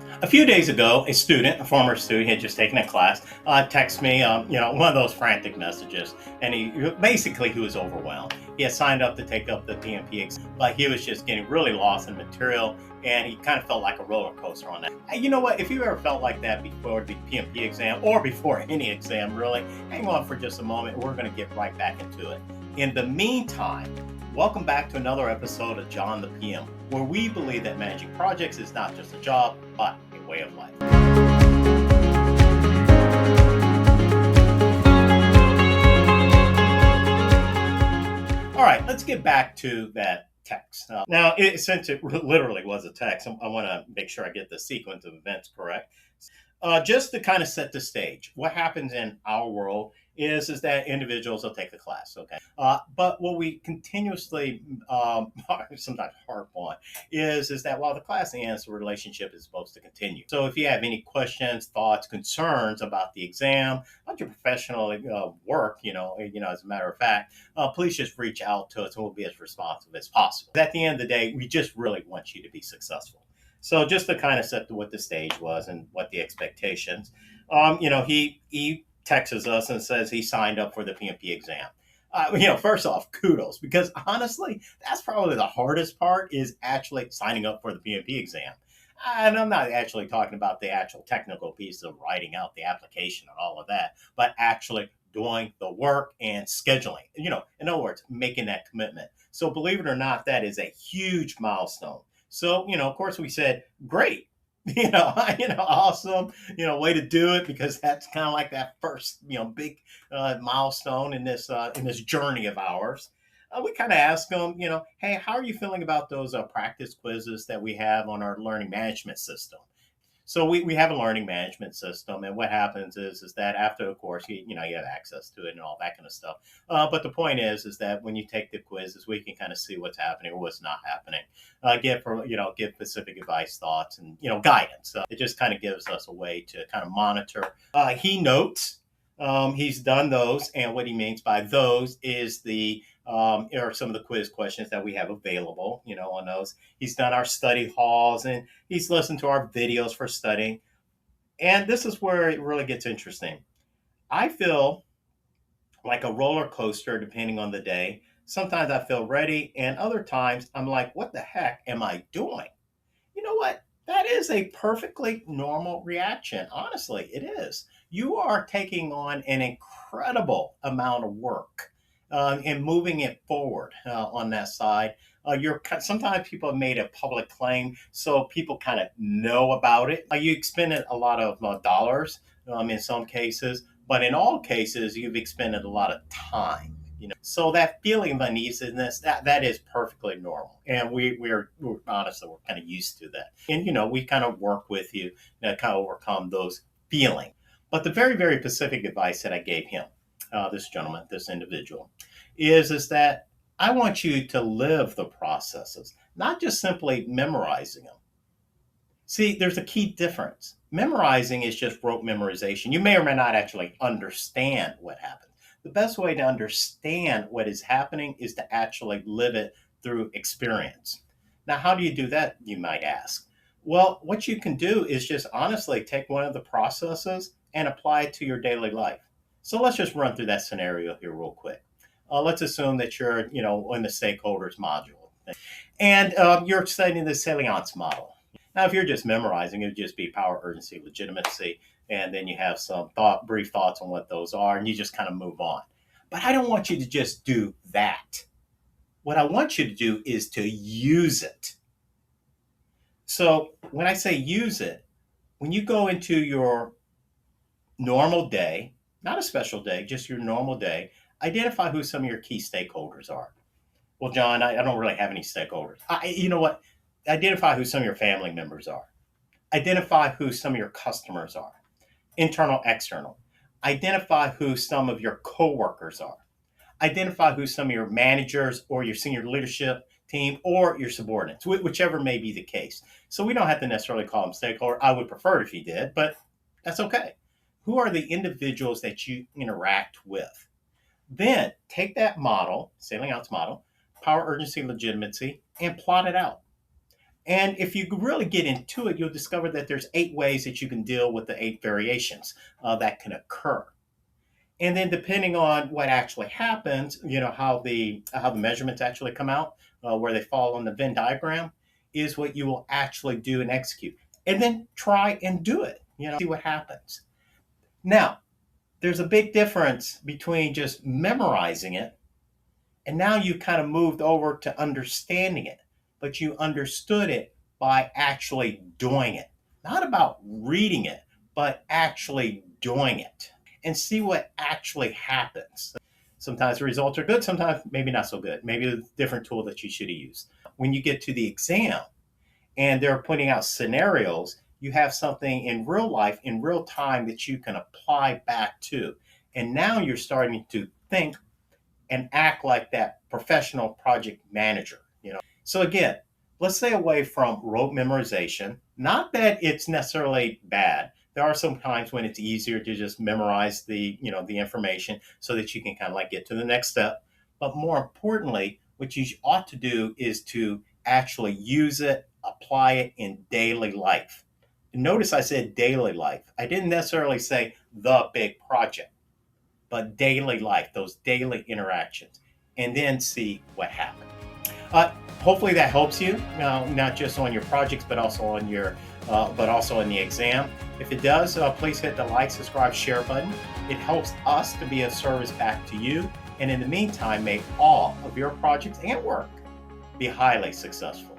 A few days ago, a former student, had just taken a class, texted me, one of those frantic messages, and he was overwhelmed. He had signed up to take up the PMP exam, but he was just getting really lost in material, and he kind of felt like a roller coaster on that. And you know what? If you ever felt like that before the PMP exam or before any exam, really, hang on for just a moment. We're going to get right back into it. In the meantime, welcome back to another episode of John the PM, where we believe that managing projects is not just a job, but a way of life. All right, let's get back to that text. Since it literally was a text, I want to make sure I get the sequence of events correct. Just to kind of set the stage, what happens in our world is that individuals will take the class, okay? But what we continuously sometimes harp on is that while the class ends, the relationship is supposed to continue. So if you have any questions, thoughts, concerns about the exam, about your professional work, as a matter of fact, please just reach out to us and we'll be as responsive as possible. At the end of the day, we just really want you to be successful. So just to kind of set what the stage was and what the expectations, he texts us and says he signed up for the PMP exam. First off, kudos, because honestly, that's probably the hardest part is actually signing up for the PMP exam. And I'm not actually talking about the actual technical piece of writing out the application and all of that, but actually doing the work and scheduling, in other words, making that commitment. So believe it or not, that is a huge milestone. So, of course we said, great, awesome, way to do it, because that's kind of like that first, big milestone in this journey of ours. We kind of asked them, hey, how are you feeling about those practice quizzes that we have on our learning management system? So we have a learning management system, and what happens is that after the course, you have access to it and all that kind of stuff. But the point is that when you take the quizzes, we can kind of see what's happening or what's not happening. Give specific advice, thoughts, and guidance. It just kind of gives us a way to kind of monitor. He notes he's done those, and what he means by those is are some of the quiz questions that we have available, on those. He's done our study halls and he's listened to our videos for studying. And this is where it really gets interesting. I feel like a roller coaster depending on the day. Sometimes I feel ready, and other times I'm like, what the heck am I doing? You know what? That is a perfectly normal reaction. Honestly, it is. You are taking on an incredible amount of work and moving it forward on that side. Sometimes people have made a public claim, so people kind of know about it. You expended a lot of dollars in some cases, but in all cases, you've expended a lot of time. So that feeling of uneasiness, that is perfectly normal, and we're honestly, we're kind of used to that, and we kind of work with you to kind of overcome those feelings. But the very, very specific advice that I gave him, this individual, is that I want you to live the processes, not just simply memorizing them. See, there's a key difference. Memorizing is just rote memorization. You may or may not actually understand what happened. The best way to understand what is happening is to actually live it through experience. Now, how do you do that, you might ask? Well, what you can do is just honestly take one of the processes and apply it to your daily life. So let's just run through that scenario here real quick. Let's assume that you're, in the stakeholders module, and you're studying the salience model. Now, if you're just memorizing, it would just be power, urgency, legitimacy, and then you have some brief thoughts on what those are, and you just kind of move on. But I don't want you to just do that. What I want you to do is to use it. So when I say use it, when you go into your normal day, not a special day, just your normal day, identify who some of your key stakeholders are. Well, John, I don't really have any stakeholders. You know what? Identify who some of your family members are. Identify who some of your customers are, internal, external. Identify who some of your coworkers are. Identify who some of your managers or your senior leadership team or your subordinates, whichever may be the case. So we don't have to necessarily call them stakeholder. I would prefer if you did, but that's okay. Who are the individuals that you interact with? Then take that model, salience model, power, urgency, legitimacy, and plot it out. And if you really get into it, you'll discover that there's 8 ways that you can deal with the 8 variations that can occur. And then depending on what actually happens, how the measurements actually come out, where they fall on the Venn diagram, is what you will actually do and execute. And then try and do it. See what happens. Now, there's a big difference between just memorizing it and now you kind of moved over to understanding it, but you understood it by actually doing it. Not about reading it, but actually doing it and see what actually happens. Sometimes the results are good, sometimes maybe not so good. Maybe a different tool that you should have used. When you get to the exam and they're putting out scenarios, you have something in real life, in real time that you can apply back to. And now you're starting to think and act like that professional project manager. So again, let's stay away from rote memorization. Not that it's necessarily bad. There are some times when it's easier to just memorize the information so that you can kind of like get to the next step. But more importantly, what you ought to do is to actually use it, apply it in daily life. Notice I said daily life. I didn't necessarily say the big project, but daily life, those daily interactions, and then see what happens. Hopefully that helps you, not just on your projects, but also on the exam. If it does, please hit the like, subscribe, share button. It helps us to be of service back to you. And in the meantime, may all of your projects and work be highly successful.